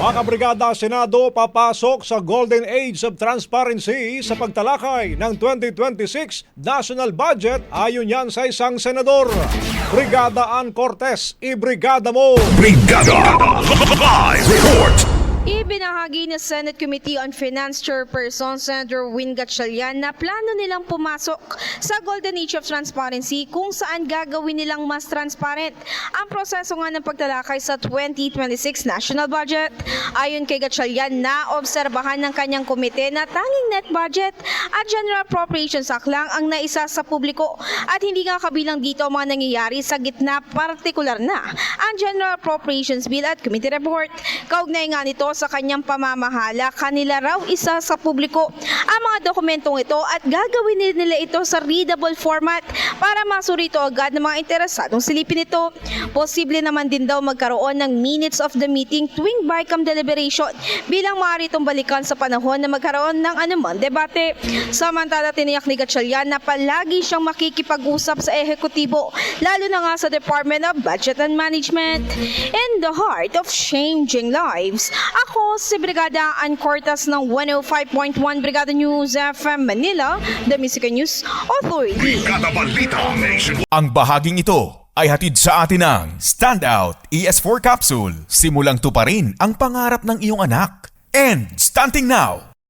Mga kabrigada, Senado papasok sa Golden Age of Transparency sa pagtalakay ng 2026 national budget ayon yan sa isang senador. Brigada Ann Cortez, ibrigada mo! Brigada Live Report. Ibinahagi ni Senate Committee on Finance Chairperson Senator Win Gatchalian na plano nilang pumasok sa Golden Age of Transparency kung saan gagawin nilang mas transparent ang proseso nga ng pagtalakay sa 2026 national budget. Ayon kay Gatchalian, naobserbahan ng kanyang komite na tanging net budget at General Appropriations Act lang ang naisa sa publiko at hindi nga kabilang dito ang mga nangyayari sa gitna, partikular na ang General Appropriations Bill at Committee Report. Kaugnay nga nito sa kanyang pamamahala, kanila raw isa sa publiko ang mga dokumentong ito at gagawin nila ito sa readable format para masurito agad ng mga interesadong silipin ito. Posible naman din daw magkaroon ng minutes of the meeting tuwing BICAM deliberation bilang maaari itong balikan sa panahon na magkaroon ng anumang debate. Samantala, tiniyak ni Gatchalian na palagi siyang makikipag-usap sa ehekutibo, lalo na nga sa Department of Budget and Management. In the heart of changing lives, ako si Brigada Ann Cortez ng 105.1 Brigada News FM Manila, the Music News Authority. Brigada Balita Nation. Ang bahaging ito ay hatid sa atin ng Standout ES4 Capsule. Simulang tuparin ang pangarap ng iyong anak. And Stunting Now,